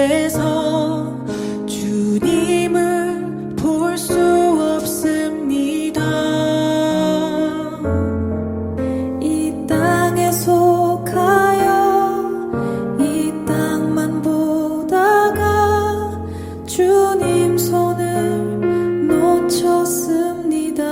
데서 주님을 볼 수 없습니다. 이 땅에 속하여 이 땅만 보다가 주님 손을 놓쳤습니다.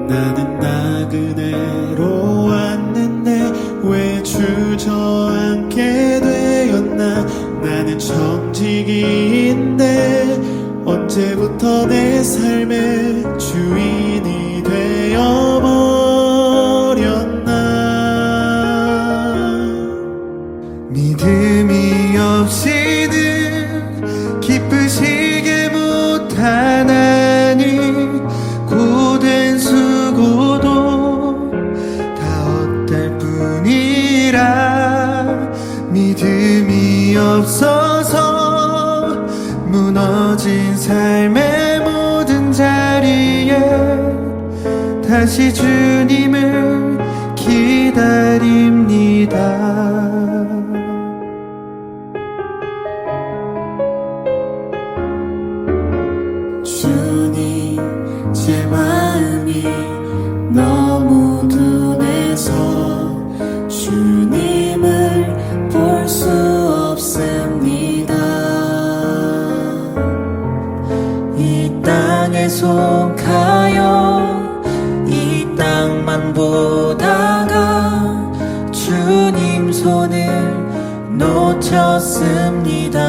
나는 나그네로 왔는데 왜 주저앉게 되었나. 나는 청지기인데 언제부터 내 삶의 주인이 되어버렸나. 믿음이 없이는 기쁘시게 못하나니 고된 수고도 다 헛될 뿐이라. 믿음이 없어서 무너진 삶의 모든 자리에 다시 주님을 기다립니다. 주님, 제 마음이 너무 둔해서 주님을 볼 수 없습니다. 이 땅에 속하여 이 땅만 보다가 주님 손을 놓쳤습니다.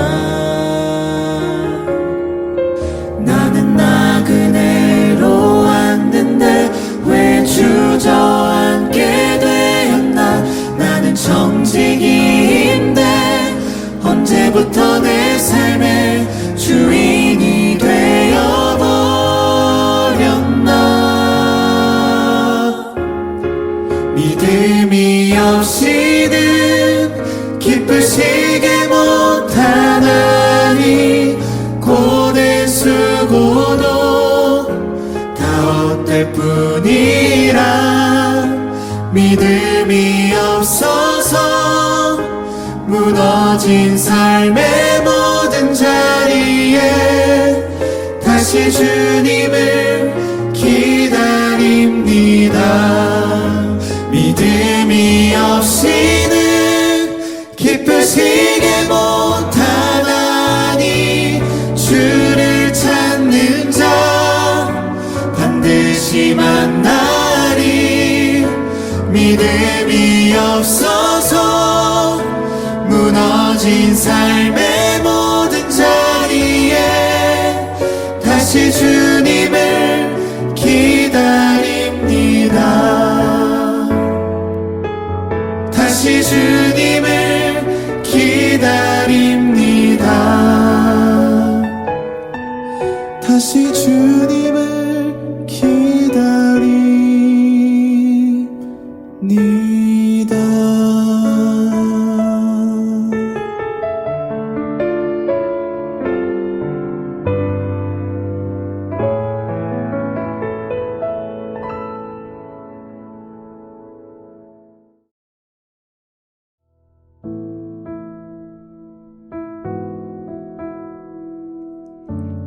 나는 나그네로 왔는데 왜 주저앉게 되었나. 나는 청지기인데 언제부터 내 삶의 주인이 되어버렸나. 믿음이 없이는 기쁘시게 못하나니 고된 수고도 다 헛될 뿐이라. 믿음이 없어서 무너진 삶의 모든 자리에 다시 주님을 기다립니다. 믿음이 없이는 기쁘시게 못하나니 주를 찾는 자 반드시 만나리. 믿음이 없어서 무너진 삶의 모든 자리에 다시 주님을 기다립니다. 다시 주님을 기다립니다. 다시 주님을 기다립니다.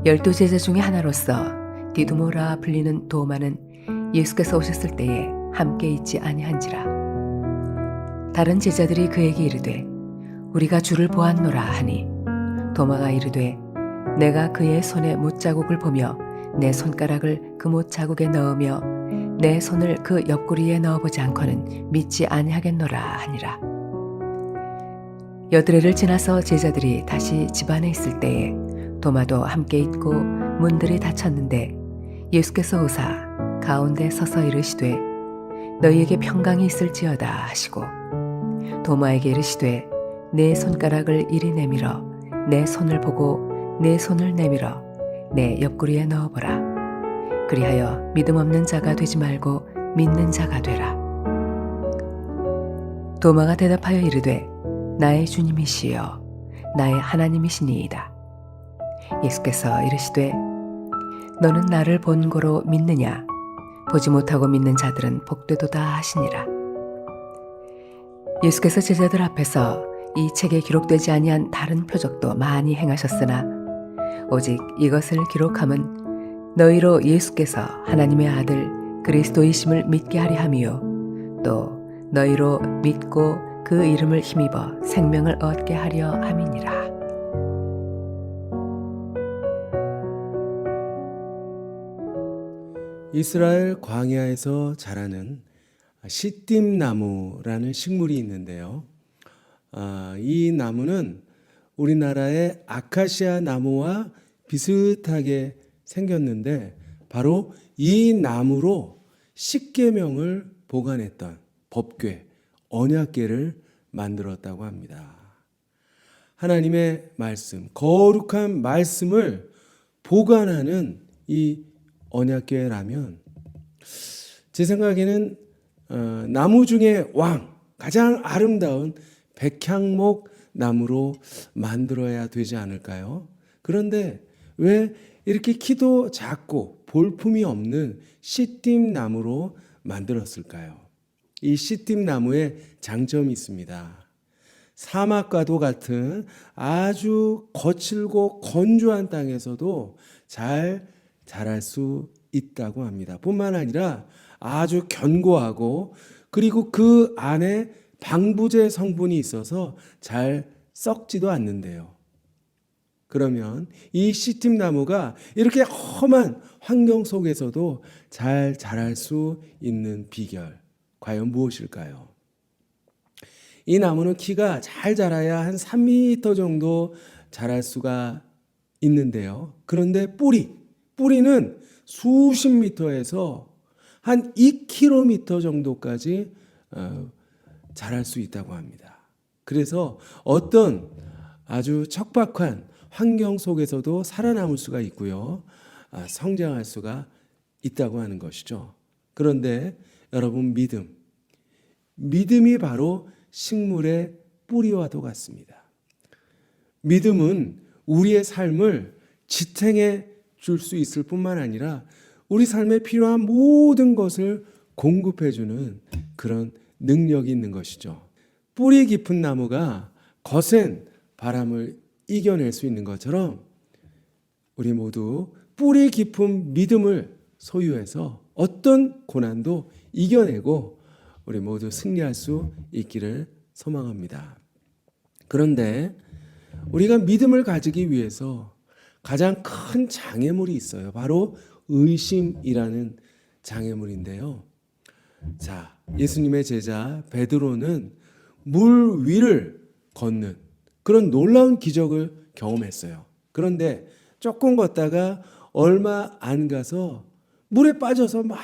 열두 제자 중에 하나로서 디두모라 불리는 도마는 예수께서 오셨을 때에 함께 있지 아니한지라. 다른 제자들이 그에게 이르되 우리가 주를 보았노라 하니 도마가 이르되 내가 그의 손에 못자국을 보며 내 손가락을 그 못자국에 넣으며 내 손을 그 옆구리에 넣어보지 않고는 믿지 아니하겠노라 하니라. 여드레를 지나서 제자들이 다시 집안에 있을 때에 도마도 함께 있고 문들이 닫혔는데 예수께서 오사 가운데 서서 이르시되 너희에게 평강이 있을지어다 하시고 도마에게 이르시되 내 손가락을 이리 내밀어 내 손을 보고 내 손을 내밀어 내 옆구리에 넣어보라. 그리하여 믿음 없는 자가 되지 말고 믿는 자가 되라. 도마가 대답하여 이르되 나의 주님이시여 나의 하나님이시니이다. 예수께서 이르시되 너는 나를 본고로 믿느냐. 보지 못하고 믿는 자들은 복되도다 하시니라. 예수께서 제자들 앞에서 이 책에 기록되지 아니한 다른 표적도 많이 행하셨으나 오직 이것을 기록함은 너희로 예수께서 하나님의 아들 그리스도이심을 믿게 하려 함이요 또 너희로 믿고 그 이름을 힘입어 생명을 얻게 하려 함이니라. 이스라엘 광야에서 자라는 시띠나무라는 식물이 있는데요. 이 나무는 우리나라의 아카시아 나무와 비슷하게 생겼는데 바로 이 나무로 십계명을 보관했던 법궤, 언약궤를 만들었다고 합니다. 하나님의 말씀, 거룩한 말씀을 보관하는 이 언약궤라면 제 생각에는 나무 중에 왕, 가장 아름다운 백향목 나무로 만들어야 되지 않을까요? 그런데 왜 이렇게 키도 작고 볼품이 없는 시띠 나무로 만들었을까요? 이 시띠 나무에 장점이 있습니다. 사막과도 같은 아주 거칠고 건조한 땅에서도 잘 자랄 수 있다고 합니다. 뿐만 아니라 아주 견고하고 그리고 그 안에 방부제 성분이 있어서 잘 썩지도 않는데요. 그러면 이 시띠 나무가 이렇게 험한 환경 속에서도 잘 자랄 수 있는 비결 과연 무엇일까요? 이 나무는 키가 잘 자라야 한 3m 정도 자랄 수가 있는데요. 그런데 뿌리는 수십 미터에서 한 2km 정도까지 자랄 수 있다고 합니다. 그래서 어떤 아주 척박한 환경 속에서도 살아남을 수가 있고요. 성장할 수가 있다고 하는 것이죠. 그런데 여러분 믿음이 바로 식물의 뿌리와도 같습니다. 믿음은 우리의 삶을 지탱해 줄 수 있을 뿐만 아니라 우리 삶에 필요한 모든 것을 공급해 주는 그런 능력이 있는 것이죠. 뿌리 깊은 나무가 거센 바람을 이겨낼 수 있는 것처럼 우리 모두 뿌리 깊은 믿음을 소유해서 어떤 고난도 이겨내고 우리 모두 승리할 수 있기를 소망합니다. 그런데 우리가 믿음을 가지기 위해서 가장 큰 장애물이 있어요. 바로 의심이라는 장애물인데요. 자, 예수님의 제자 베드로는 물 위를 걷는 그런 놀라운 기적을 경험했어요. 그런데 조금 걷다가 얼마 안 가서 물에 빠져서 막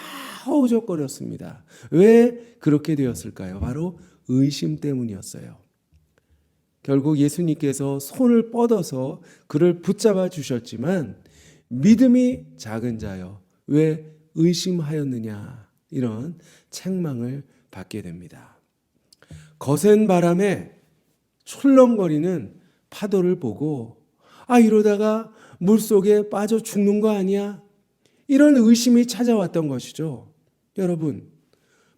허우적거렸습니다. 왜 그렇게 되었을까요? 바로 의심 때문이었어요. 결국 예수님께서 손을 뻗어서 그를 붙잡아 주셨지만 믿음이 작은 자여 왜 의심하였느냐 이런 책망을 받게 됩니다. 거센 바람에 출렁거리는 파도를 보고 이러다가 물속에 빠져 죽는 거 아니야? 이런 의심이 찾아왔던 것이죠. 여러분,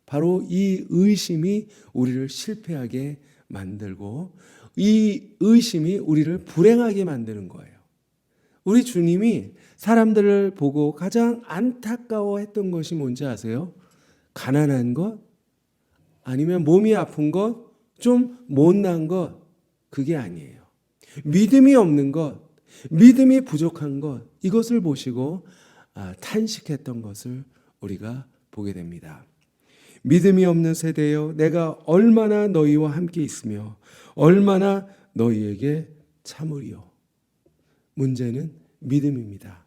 바로 이 의심이 우리를 실패하게 만들고 이 의심이 우리를 불행하게 만드는 거예요. 우리 주님이 사람들을 보고 가장 안타까워했던 것이 뭔지 아세요? 가난한 것? 아니면 몸이 아픈 것? 좀 못난 것? 그게 아니에요. 믿음이 없는 것, 믿음이 부족한 것, 이것을 보시고 탄식했던 것을 우리가 보게 됩니다. 믿음이 없는 세대여 내가 얼마나 너희와 함께 있으며 얼마나 너희에게 참으리요. 문제는 믿음입니다.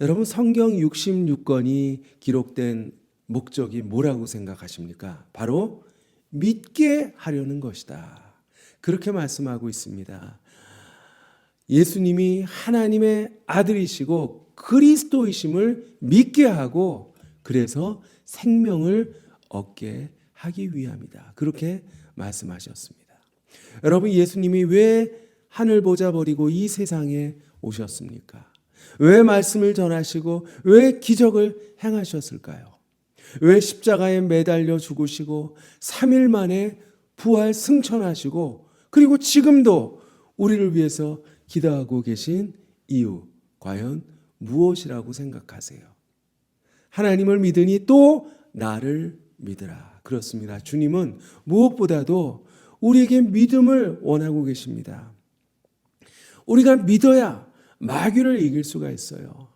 여러분 성경 66권이 기록된 목적이 뭐라고 생각하십니까? 바로 믿게 하려는 것이다. 그렇게 말씀하고 있습니다. 예수님이 하나님의 아들이시고 그리스도이심을 믿게 하고 그래서 생명을 얻게 하기 위함이다. 그렇게 말씀하셨습니다. 여러분 예수님이 왜 하늘 보좌 버리고 이 세상에 오셨습니까? 왜 말씀을 전하시고 왜 기적을 행하셨을까요? 왜 십자가에 매달려 죽으시고 3일 만에 부활 승천하시고 그리고 지금도 우리를 위해서 기도하고 계신 이유, 과연 무엇이라고 생각하세요? 하나님을 믿으니 또 나를 믿으라. 그렇습니다. 주님은 무엇보다도 우리에게 믿음을 원하고 계십니다. 우리가 믿어야 마귀를 이길 수가 있어요.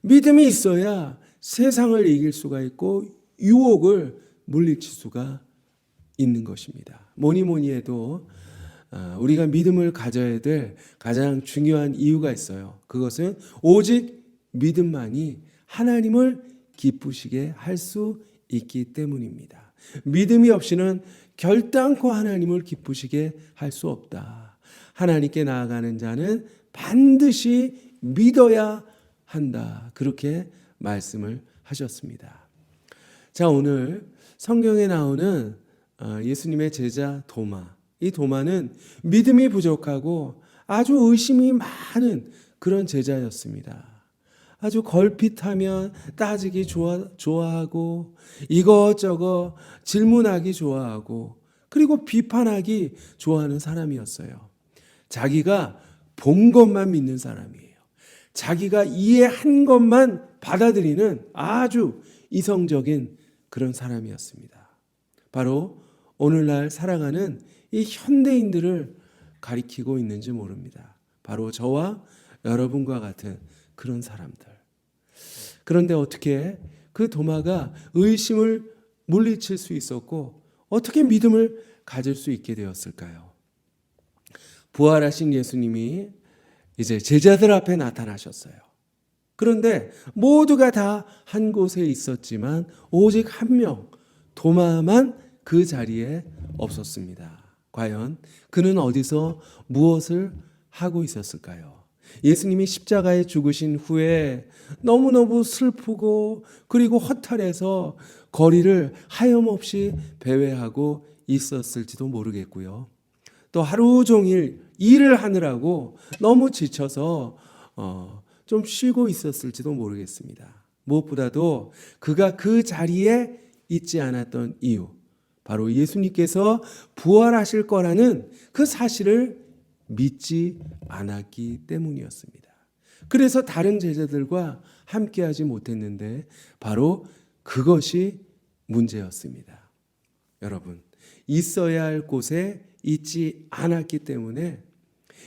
믿음이 있어야 세상을 이길 수가 있고 유혹을 물리칠 수가 있는 것입니다. 뭐니 해도 우리가 믿음을 가져야 될 가장 중요한 이유가 있어요. 그것은 오직 믿음만이 하나님을 기쁘시게 할 수 있기 때문입니다. 믿음이 없이는 결단코 하나님을 기쁘시게 할 수 없다. 하나님께 나아가는 자는 반드시 믿어야 한다. 그렇게 말씀을 하셨습니다. 자, 오늘 성경에 나오는 예수님의 제자 도마. 이 도마는 믿음이 부족하고 아주 의심이 많은 그런 제자였습니다. 아주 걸핏하면 따지기 좋아하고 이것저것 질문하기 좋아하고 그리고 비판하기 좋아하는 사람이었어요. 자기가 본 것만 믿는 사람이에요. 자기가 이해한 것만 받아들이는 아주 이성적인 그런 사람이었습니다. 바로 오늘날 살아가는 이 현대인들을 가리키고 있는지 모릅니다. 바로 저와 여러분과 같은 그런 사람들. 그런데 어떻게 그 도마가 의심을 물리칠 수 있었고 어떻게 믿음을 가질 수 있게 되었을까요? 부활하신 예수님이 이제 제자들 앞에 나타나셨어요. 그런데 모두가 다 한 곳에 있었지만 오직 한 명, 도마만 그 자리에 없었습니다. 과연 그는 어디서 무엇을 하고 있었을까요? 예수님이 십자가에 죽으신 후에 너무너무 슬프고 그리고 허탈해서 거리를 하염없이 배회하고 있었을지도 모르겠고요. 또 하루 종일 일을 하느라고 너무 지쳐서 좀 쉬고 있었을지도 모르겠습니다. 무엇보다도 그가 그 자리에 있지 않았던 이유, 바로 예수님께서 부활하실 거라는 그 사실을 믿지 않았기 때문이었습니다. 그래서 다른 제자들과 함께하지 못했는데 바로 그것이 문제였습니다. 여러분, 있어야 할 곳에 있지 않았기 때문에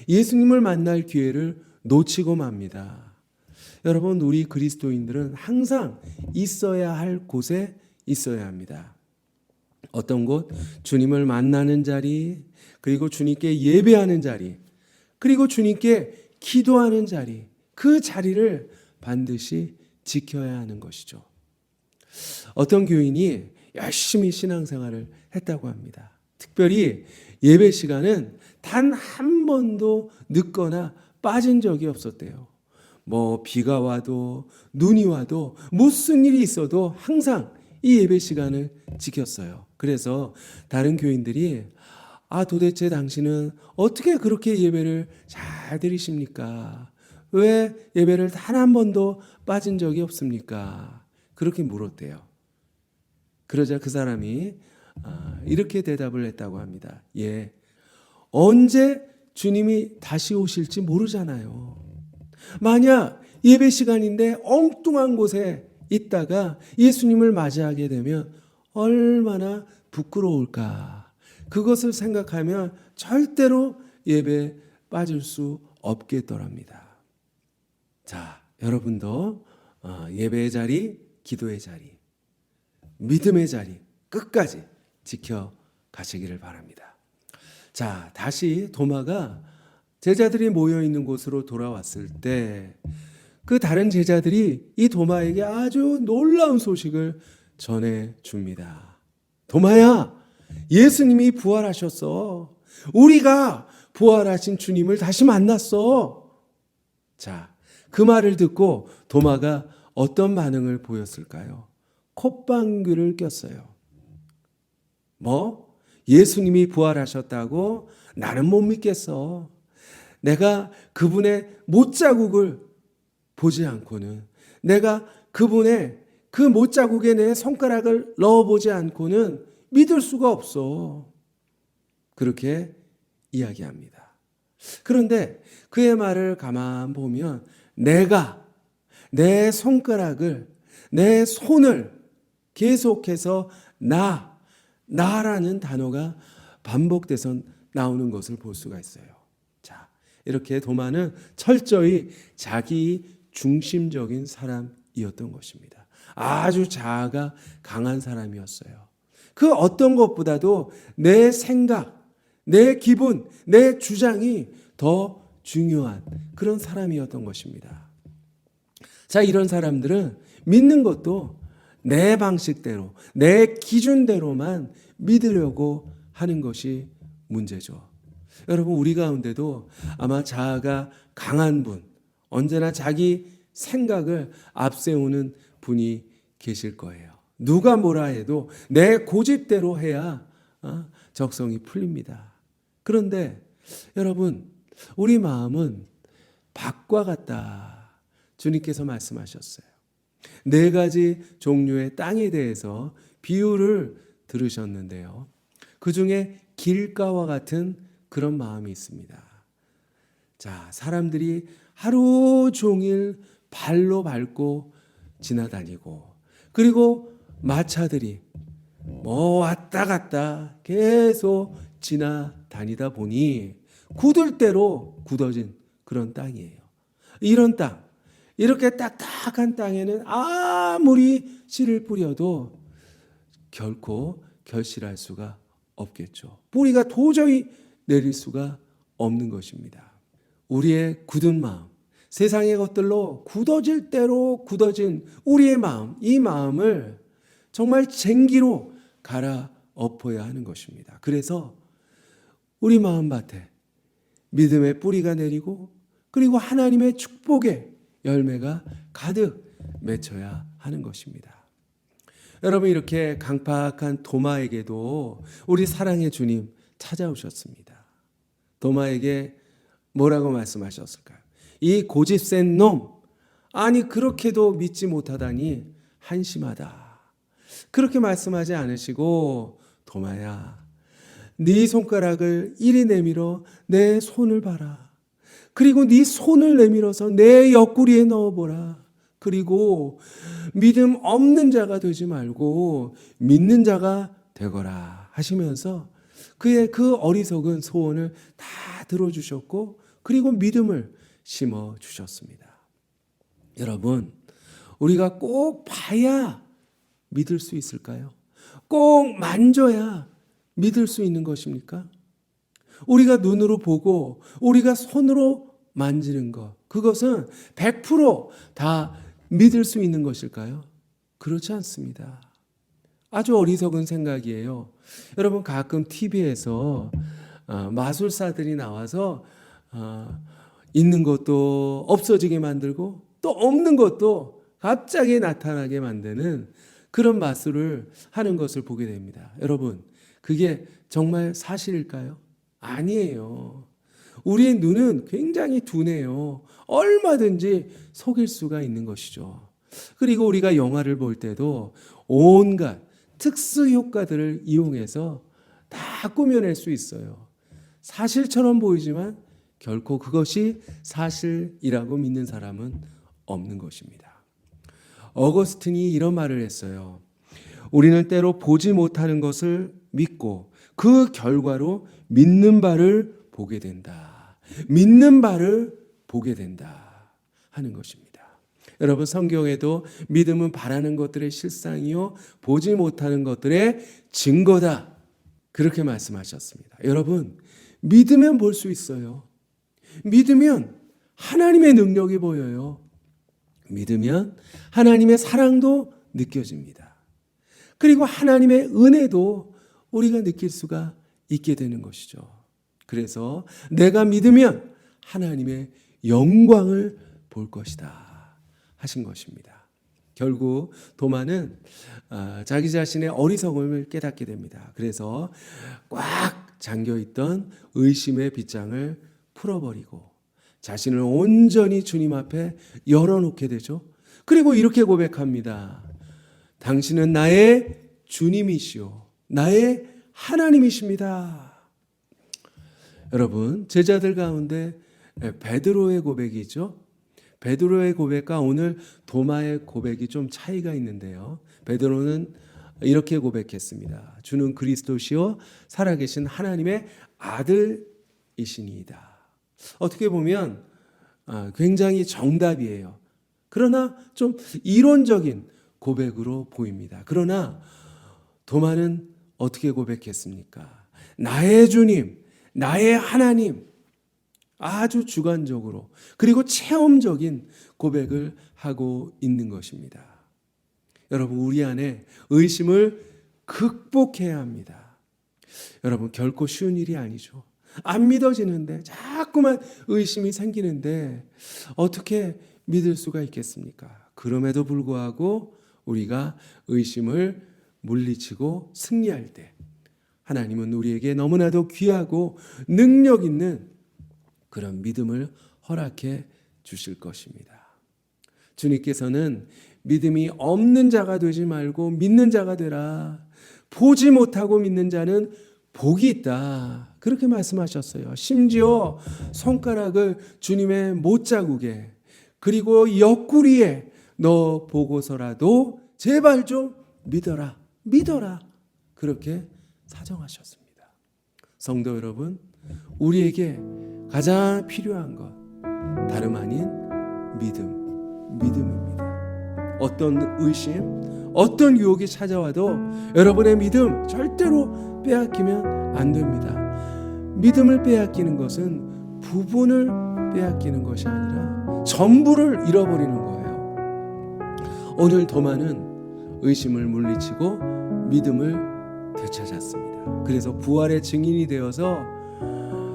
예수님을 만날 기회를 놓치고 맙니다. 여러분, 우리 그리스도인들은 항상 있어야 할 곳에 있어야 합니다. 어떤 곳? 주님을 만나는 자리, 그리고 주님께 예배하는 자리, 그리고 주님께 기도하는 자리, 그 자리를 반드시 지켜야 하는 것이죠. 어떤 교인이 열심히 신앙생활을 했다고 합니다. 특별히 예배 시간은 단 한 번도 늦거나 빠진 적이 없었대요. 뭐 비가 와도 눈이 와도 무슨 일이 있어도 항상 이 예배 시간을 지켰어요. 그래서 다른 교인들이 도대체 당신은 어떻게 그렇게 예배를 잘 드리십니까? 왜 예배를 단 한 번도 빠진 적이 없습니까? 그렇게 물었대요. 그러자 그 사람이 이렇게 대답을 했다고 합니다. 예, 언제 주님이 다시 오실지 모르잖아요. 만약 예배 시간인데 엉뚱한 곳에 있다가 예수님을 맞이하게 되면 얼마나 부끄러울까. 그것을 생각하면 절대로 예배에 빠질 수 없겠더랍니다. 자, 여러분도 예배의 자리, 기도의 자리, 믿음의 자리 끝까지 지켜가시기를 바랍니다. 자, 다시 도마가 제자들이 모여있는 곳으로 돌아왔을 때 그 다른 제자들이 이 도마에게 아주 놀라운 소식을 전해줍니다. 도마야, 예수님이 부활하셨어. 우리가 부활하신 주님을 다시 만났어. 자, 그 말을 듣고 도마가 어떤 반응을 보였을까요? 콧방귀를 꼈어요. 뭐? 예수님이 부활하셨다고? 나는 못 믿겠어. 내가 그분의 못자국을 보지 않고는, 내가 그분의 그 못자국에 내 손가락을 넣어보지 않고는 믿을 수가 없어. 그렇게 이야기합니다. 그런데 그의 말을 가만 보면 내가 내 손가락을 내 손을 계속해서 나라는 단어가 반복돼서 나오는 것을 볼 수가 있어요. 자, 이렇게 도마는 철저히 자기 중심적인 사람이었던 것입니다. 아주 자아가 강한 사람이었어요. 그 어떤 것보다도 내 생각, 내 기분, 내 주장이 더 중요한 그런 사람이었던 것입니다. 자, 이런 사람들은 믿는 것도 내 방식대로, 내 기준대로만 믿으려고 하는 것이 문제죠. 여러분, 우리 가운데도 아마 자아가 강한 분, 언제나 자기 생각을 앞세우는 분이 계실 거예요. 누가 뭐라 해도 내 고집대로 해야 적성이 풀립니다. 그런데 여러분, 우리 마음은 밭과 같다. 주님께서 말씀하셨어요. 4가지 종류의 땅에 대해서 비유를 들으셨는데요. 그 중에 길가와 같은 그런 마음이 있습니다. 자, 사람들이 하루 종일 발로 밟고 지나다니고, 그리고 마차들이 왔다 갔다 계속 지나다니다 보니 굳을 대로 굳어진 그런 땅이에요. 이런 땅, 이렇게 딱딱한 땅에는 아무리 씨를 뿌려도 결코 결실할 수가 없겠죠. 뿌리가 도저히 내릴 수가 없는 것입니다. 우리의 굳은 마음, 세상의 것들로 굳어질 대로 굳어진 우리의 마음, 이 마음을 정말 쟁기로 갈아엎어야 하는 것입니다. 그래서 우리 마음밭에 믿음의 뿌리가 내리고, 그리고 하나님의 축복의 열매가 가득 맺혀야 하는 것입니다. 여러분, 이렇게 강팍한 도마에게도 우리 사랑의 주님 찾아오셨습니다. 도마에게 뭐라고 말씀하셨을까요? 이 고집센 놈, 아니 그렇게도 믿지 못하다니 한심하다. 그렇게 말씀하지 않으시고, 도마야, 네 손가락을 이리 내밀어 내 손을 봐라. 그리고 네 손을 내밀어서 내 옆구리에 넣어보라. 그리고 믿음 없는 자가 되지 말고 믿는 자가 되거라 하시면서 그의 그 어리석은 소원을 다 들어주셨고, 그리고 믿음을 심어주셨습니다. 여러분, 우리가 꼭 봐야 믿을 수 있을까요? 꼭 만져야 믿을 수 있는 것입니까? 우리가 눈으로 보고 우리가 손으로 만지는 것, 그것은 100% 믿을 수 있는 것일까요? 그렇지 않습니다. 아주 어리석은 생각이에요. 여러분, 가끔 TV에서 마술사들이 나와서 있는 것도 없어지게 만들고 또 없는 것도 갑자기 나타나게 만드는 그런 마술을 하는 것을 보게 됩니다. 여러분, 그게 정말 사실일까요? 아니에요. 우리의 눈은 굉장히 둔해요. 얼마든지 속일 수가 있는 것이죠. 그리고 우리가 영화를 볼 때도 온갖 특수 효과들을 이용해서 다 꾸며낼 수 있어요. 사실처럼 보이지만 결코 그것이 사실이라고 믿는 사람은 없는 것입니다. 어거스틴이 이런 말을 했어요. 우리는 때로 보지 못하는 것을 믿고 그 결과로 믿는 바를 보게 된다. 믿는 바를 보게 된다 하는 것입니다. 여러분, 성경에도 믿음은 바라는 것들의 실상이요 보지 못하는 것들의 증거다, 그렇게 말씀하셨습니다. 여러분, 믿으면 볼 수 있어요. 믿으면 하나님의 능력이 보여요. 믿으면 하나님의 사랑도 느껴집니다. 그리고 하나님의 은혜도 우리가 느낄 수가 있게 되는 것이죠. 그래서 내가 믿으면 하나님의 영광을 볼 것이다 하신 것입니다. 결국 도마는 자기 자신의 어리석음을 깨닫게 됩니다. 그래서 꽉 잠겨있던 의심의 빗장을 풀어버리고 자신을 온전히 주님 앞에 열어놓게 되죠. 그리고 이렇게 고백합니다. 당신은 나의 주님이시오, 나의 하나님이십니다. 여러분, 제자들 가운데 베드로의 고백이죠. 베드로의 고백과 오늘 도마의 고백이 좀 차이가 있는데요. 베드로는 이렇게 고백했습니다. 주는 그리스도시요 살아계신 하나님의 아들이시니이다. 어떻게 보면 굉장히 정답이에요. 그러나 좀 이론적인 고백으로 보입니다. 그러나 도마는 어떻게 고백했습니까? 나의 주님, 나의 하나님. 아주 주관적으로 그리고 체험적인 고백을 하고 있는 것입니다. 여러분, 우리 안에 의심을 극복해야 합니다. 여러분, 결코 쉬운 일이 아니죠. 안 믿어지는데 자꾸만 의심이 생기는데 어떻게 믿을 수가 있겠습니까? 그럼에도 불구하고 우리가 의심을 물리치고 승리할 때 하나님은 우리에게 너무나도 귀하고 능력 있는 그런 믿음을 허락해 주실 것입니다. 주님께서는 믿음이 없는 자가 되지 말고 믿는 자가 되라. 보지 못하고 믿는 자는 복이 있다. 그렇게 말씀하셨어요. 심지어 손가락을 주님의 못자국에 그리고 옆구리에 넣어 보고서라도 제발 좀 믿어라. 믿어라. 그렇게 사정하셨습니다. 성도 여러분, 우리에게 가장 필요한 것 다름 아닌 믿음입니다. 어떤 의심, 어떤 유혹이 찾아와도 여러분의 믿음 절대로 빼앗기면 안 됩니다. 믿음을 빼앗기는 것은 부분을 빼앗기는 것이 아니라 전부를 잃어버리는 거예요. 오늘 도마는 의심을 물리치고 믿음을 되찾았습니다. 그래서 부활의 증인이 되어서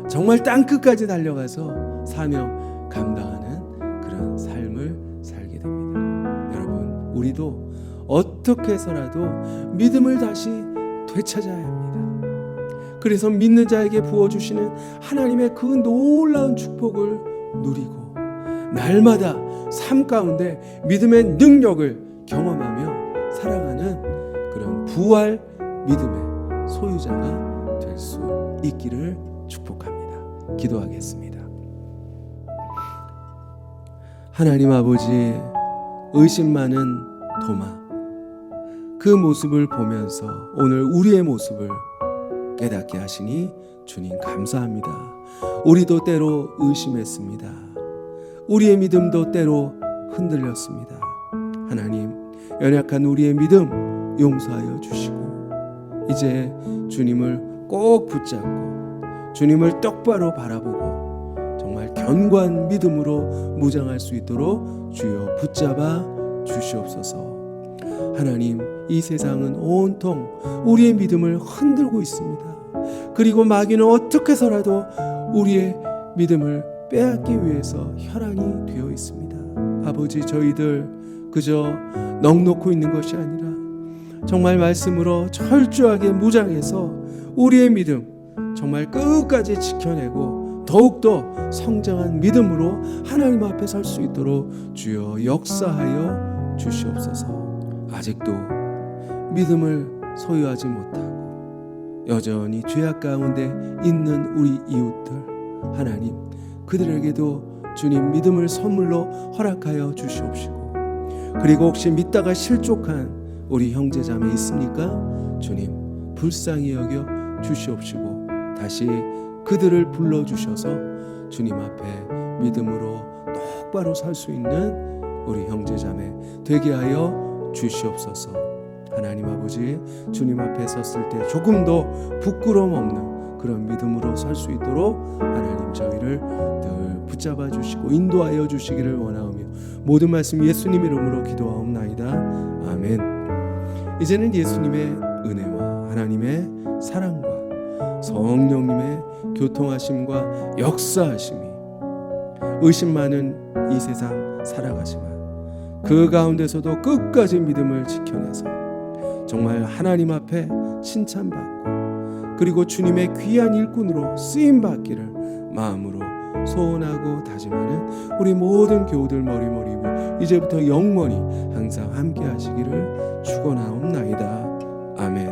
정말 땅끝까지 달려가서 사명 감당하는 그런 삶을 살게 됩니다. 여러분, 우리도 어떻게 해서라도 믿음을 다시 되찾아야 합니다. 그래서 믿는 자에게 부어주시는 하나님의 그 놀라운 축복을 누리고 날마다 삶 가운데 믿음의 능력을 경험하며 살아가는 그런 부활 믿음의 소유자가 될 수 있기를 축복합니다. 기도하겠습니다. 하나님 아버지, 의심 많은 도마, 그 모습을 보면서 오늘 우리의 모습을 깨닫게 하시니 주님 감사합니다. 우리도 때로 의심했습니다. 우리의 믿음도 때로 흔들렸습니다. 하나님, 연약한 우리의 믿음 용서하여 주시고 이제 주님을 꼭 붙잡고 주님을 똑바로 바라보고 정말 견고한 믿음으로 무장할 수 있도록 주여 붙잡아 주시옵소서. 하나님, 이 세상은 온통 우리의 믿음을 흔들고 있습니다. 그리고 마귀는 어떻게 해서라도 우리의 믿음을 빼앗기 위해서 혈안이 되어 있습니다. 아버지, 저희들 그저 넋놓고 있는 것이 아니라 정말 말씀으로 철저하게 무장해서 우리의 믿음 정말 끝까지 지켜내고 더욱더 성장한 믿음으로 하나님 앞에 설 수 있도록 주여 역사하여 주시옵소서. 아직도 믿음을 소유하지 못하고 여전히 죄악 가운데 있는 우리 이웃들, 하나님 그들에게도 주님 믿음을 선물로 허락하여 주시옵시고, 그리고 혹시 믿다가 실족한 우리 형제자매 있습니까? 주님 불쌍히 여겨 주시옵시고 다시 그들을 불러주셔서 주님 앞에 믿음으로 똑바로 설 수 있는 우리 형제자매 되게 하여 주시옵소서. 하나님 아버지, 주님 앞에 섰을 때 조금도 부끄러움 없는 그런 믿음으로 설 수 있도록 하나님 저희를 늘 붙잡아 주시고 인도하여 주시기를 원하오며 모든 말씀 예수님 이름으로 기도하옵나이다. 아멘. 이제는 예수님의 은혜와 하나님의 사랑과 성령님의 교통하심과 역사하심이 의심 많은 이 세상 살아가지만 그 가운데서도 끝까지 믿음을 지켜내서 정말 하나님 앞에 칭찬받고 그리고 주님의 귀한 일꾼으로 쓰임받기를 마음으로 소원하고 다짐하는 우리 모든 교우들 머리머리 위 이제부터 영원히 항상 함께 하시기를 축원하옵나이다. 아멘.